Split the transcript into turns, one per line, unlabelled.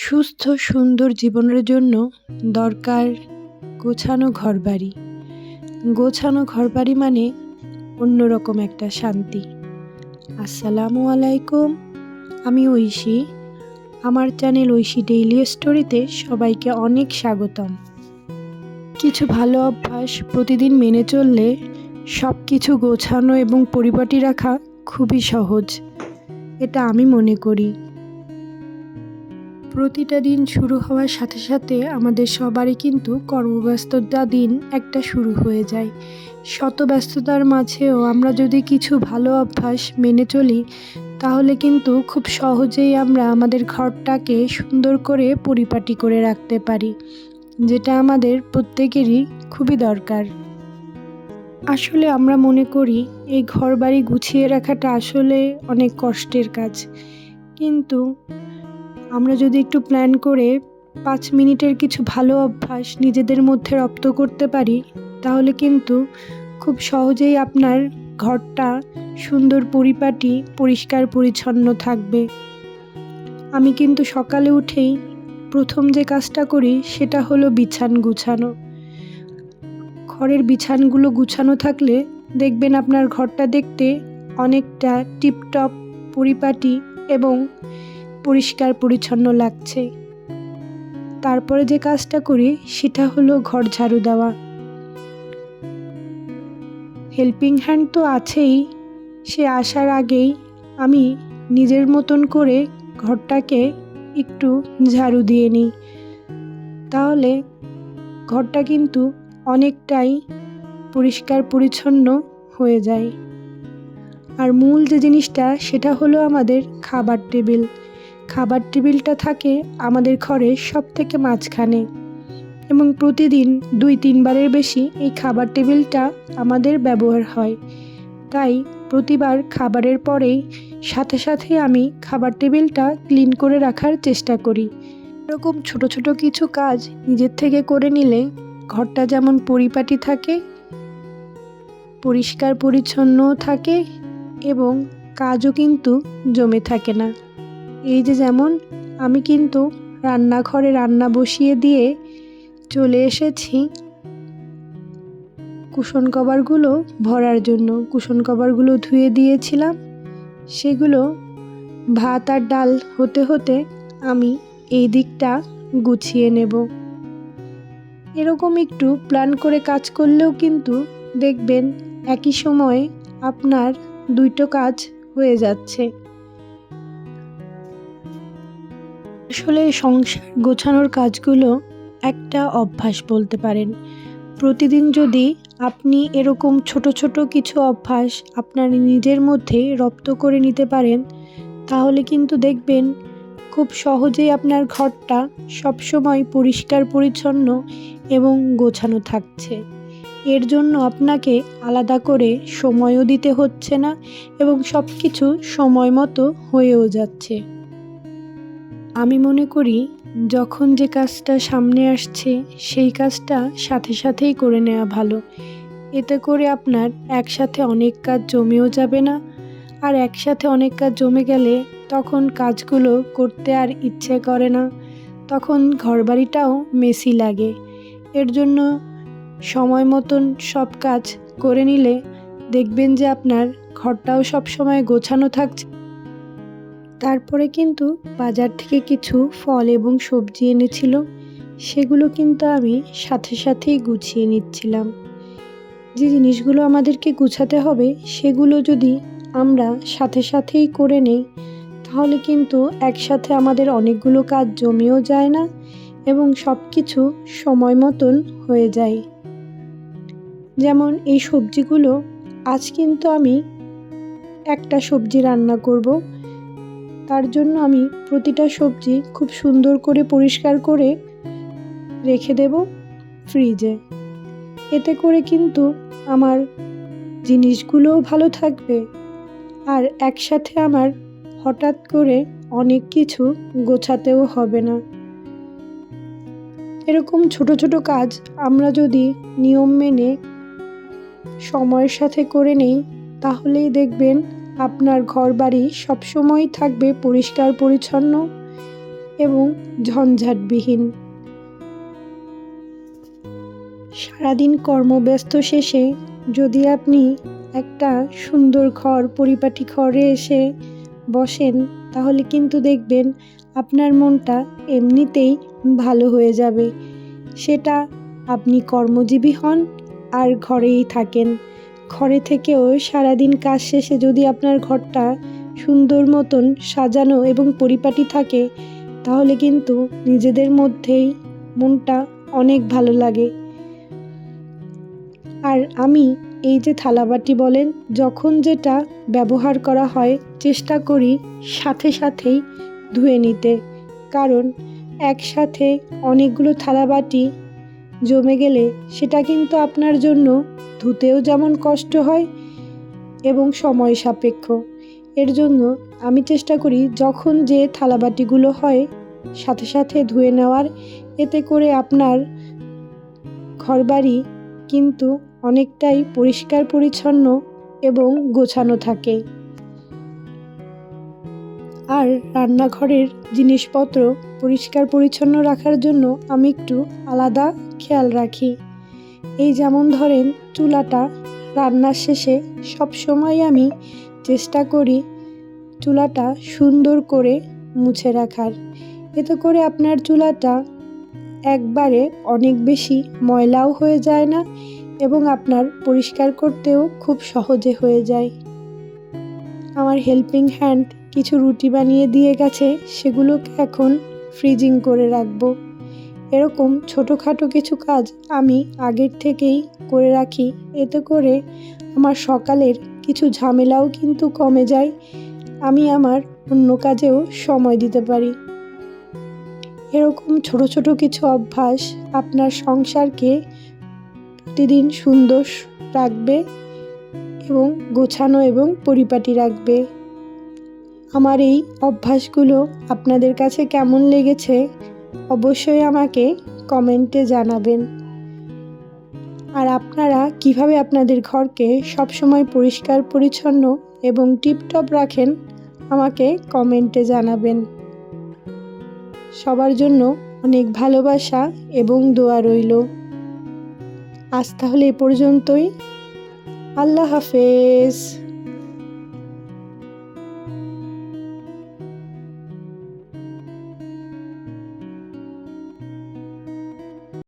সুস্থ সুন্দর জীবনের জন্য দরকার গোছানো ঘরবাড়ি। গোছানো ঘরবাড়ি মানে অন্যরকম একটা শান্তি। আসসালামু আলাইকুম, আমি ঐশী। আমার চ্যানেল ঐশী ডেইলি স্টোরিতে সবাইকে অনেক স্বাগতম। কিছু ভালো অভ্যাস প্রতিদিন মেনে চললে সব কিছু গোছানো এবং পরিপাটি রাখা খুবই সহজ, এটা আমি মনে করি। প্রতিটা দিন শুরু হওয়ার সাথে সাথে আমাদের সবারই কিন্তু কর্মব্যস্ততা দিন একটা শুরু হয়ে যায়। শত ব্যস্ততার মাঝেও আমরা যদি কিছু ভালো অভ্যাস মেনে চলি তাহলে কিন্তু খুব সহজেই আমরা আমাদের ঘরটাকে সুন্দর করে পরিপাটি করে রাখতে পারি, যেটা আমাদের প্রত্যেকেরই খুবই দরকার। আসলে আমরা মনে করি এই ঘরবাড়ি গুছিয়ে রাখাটা আসলে অনেক কষ্টের কাজ, কিন্তু আমরা যদি একটু প্ল্যান করে 5 মিনিটের কিছু ভালো অভ্যাস নিজেদের মধ্যে রপ্ত করতে পারি তাহলে কিন্তু খুব সহজেই আপনার ঘরটা সুন্দর পরিপাটি পরিষ্কার পরিচ্ছন্ন থাকবে। আমি কিন্তু সকালে উঠেই প্রথম যে কাজটা করি সেটা হলো বিছান গুছানো। ঘরের বিছানগুলো গুছানো থাকলে দেখবেন আপনার ঘরটা দেখতে অনেকটা টিপটপ পরিপাটি এবং পরিষ্কার পরিচ্ছন্ন লাগছে। তারপরে যে কাজটা করি সেটা হলো ঘর ঝাড়ু দেওয়া। হেল্পিং হ্যান্ড তো আছেই, সে আসার আগেই আমি নিজের মতন করে ঘরটাকে একটু ঝাড়ু দিয়ে নিই, তাহলে ঘরটা কিন্তু অনেকটাই পরিষ্কার পরিচ্ছন্ন হয়ে যায়। আর মূল যে জিনিসটা সেটা হলো আমাদের খাবার টেবিল। খাবার টেবিলটা থাকে আমাদের ঘরের সবথেকে মাঝখানে এবং প্রতিদিন 2-3 বারের বেশি এই খাবার টেবিলটা আমাদের ব্যবহার হয়। তাই প্রতিবার খাবারের পরেই সাথে সাথে আমি খাবার টেবিলটা ক্লিন করে রাখার চেষ্টা করি। এরকম ছোট ছোট কিছু কাজ নিজের থেকে করে নিলে ঘরটা যেমন পরিপাটি থাকে, পরিষ্কার পরিচ্ছন্নও থাকে এবং কাজও কিন্তু জমে থাকে না। এই যে যেমন আমি কিন্তু রান্নাঘরে রান্না বসিয়ে দিয়ে চলে এসেছি কুশন কভারগুলো ভরার জন্য। কুশন কভারগুলো ধুয়ে দিয়েছিলাম, সেগুলো ভাত আর ডাল হতে হতে আমি এই দিকটা গুছিয়ে নেব। এরকম একটু প্ল্যান করে কাজ করলেও কিন্তু দেখবেন একই সময়ে আপনার 2টো কাজ হয়ে যাচ্ছে। আসলে সংসার গোছানোর কাজগুলো একটা অভ্যাস বলতে পারেন। প্রতিদিন যদি আপনি এরকম ছোট ছোট কিছু অভ্যাস আপনার নিজের মধ্যে রপ্ত করে নিতে পারেন তাহলে কিন্তু দেখবেন খুব সহজেই আপনার ঘরটা সবসময় পরিষ্কার পরিচ্ছন্ন এবং গোছানো থাকছে। এর জন্য আপনাকে আলাদা করে সময়ও দিতে হচ্ছে না এবং সব কিছু সময় মতো হয়েও যাচ্ছে। আমি মনে করি যখন যে কাজটা সামনে আসছে সেই কাজটা সাথে সাথেই করে নেওয়া ভালো। এতে করে আপনার একসাথে অনেক কাজ জমেও যাবে না, আর একসাথে অনেক কাজ জমে গেলে তখন কাজগুলো করতে আর ইচ্ছে করে না, তখন ঘরবাড়িটাও মেসি লাগে। এর জন্য সময় মতন সব কাজ করে নিলে দেখবেন যে আপনার ঘরটাও সব সময় গোছানো থাকছে। তারপরে কিন্তু বাজার থেকে কিছু ফল এবং সবজি এনেছিল, সেগুলো কিন্তু আমি সাথে সাথেই গুছিয়ে নিচ্ছিলাম। যে জিনিসগুলো আমাদেরকে গুছাতে হবে সেগুলো যদি আমরা সাথে সাথেই করে নেই তাহলে কিন্তু একসাথে আমাদের অনেকগুলো কাজ জমেও যায় না এবং সব কিছু সময় মতন হয়ে যায়। যেমন এই সবজিগুলো, আজ কিন্তু আমি একটা সবজি রান্না করব, তার জন্য আমি প্রতিটা সবজি খুব সুন্দর করে পরিষ্কার করে রেখে দেব ফ্রিজে। এতে করে কিন্তু আমার জিনিসগুলোও ভালো থাকবে আর একসাথে আমার হঠাৎ করে অনেক কিছু গোছাতেও হবে না। এরকম ছোট ছোট কাজ আমরা যদি নিয়ম মেনে সময়ের সাথে করে নেই তাহলেই দেখবেন আপনার ঘরবাড়ি সবসময় থাকবে পরিষ্কার পরিচ্ছন্ন এবং ঝঞ্ঝাটবিহীন। সারাদিন কর্মব্যস্ত শেষে যদি আপনি একটা সুন্দর ঘর, পরিপাটি ঘরে এসে বসেন, তাহলে কিন্তু দেখবেন আপনার মনটা এমনিতেই ভালো হয়ে যাবে। সেটা আপনি কর্মজীবী হন আর ঘরেই থাকেন। ঘরে থেকেও সারাদিন কাজ শেষে যদি আপনার ঘরটা সুন্দর মতন সাজানো এবং পরিপাটি থাকে, তাহলে কিন্তু নিজেদের মধ্যেই মনটা অনেক ভালো লাগে। আর আমি এই যে থালাবাটি বলেন, যখন যেটা ব্যবহার করা হয় চেষ্টা করি সাথে সাথেই ধুয়ে নিতে, কারণ একসাথে অনেকগুলো থালাবাটি জমে গেলে সেটা কিন্তু আপনার জন্য ধুতেও যেমন কষ্ট হয় এবং সময় সাপেক্ষ। এর জন্য আমি চেষ্টা করি যখন যে থালাবাটিগুলো হয় সাথে সাথে ধুয়ে নেওয়ার। এতে করে আপনার ঘরবাড়ি কিন্তু অনেকটাই পরিষ্কার পরিচ্ছন্ন এবং গোছানো থাকে। আর রান্নাঘরের জিনিসপত্র পরিষ্কার পরিচ্ছন্ন রাখার জন্য আমি একটু আলাদা খেয়াল রাখি। এই যেমন ধরেন চুলাটা রান্নার শেষে সবসময় আমি চেষ্টা করি চুলাটা সুন্দর করে মুছে রাখার। এতে করে আপনার চুলাটা একবারে অনেক বেশি ময়লাও হয়ে যায় না এবং আপনার পরিষ্কার করতেও খুব সহজে হয়ে যায়। আমার হেল্পিং হ্যান্ড কিছু রুটি বানিয়ে দিয়ে গেছে, সেগুলোকে এখন ফ্রিজিং করে রাখবো। এরকম ছোটোখাটো কিছু কাজ আমি আগের থেকেই করে রাখি। এতে করে আমার সকালের কিছু ঝামেলাও কিন্তু কমে যায়। আমি আমার অন্য কাজেও সময় দিতে পারি। এরকম ছোট ছোট কিছু অভ্যাস আপনার সংসারকে প্রতিদিন সুন্দর রাখবে এবং গোছানো এবং পরিপাটি রাখবে। আমার এই অভ্যাসগুলো আপনাদের কাছে কেমন লেগেছে অবশ্যই আমাকে কমেন্টে জানাবেন। আর আপনারা কিভাবে আপনাদের ঘরকে সবসময় পরিষ্কার পরিচ্ছন্ন এবং টিপটপ রাখেন আমাকে কমেন্টে জানাবেন। সবার জন্য অনেক ভালোবাসা এবং দোয়া রইল। আজ তাহলে এ পর্যন্তই। আল্লাহ হাফেজ।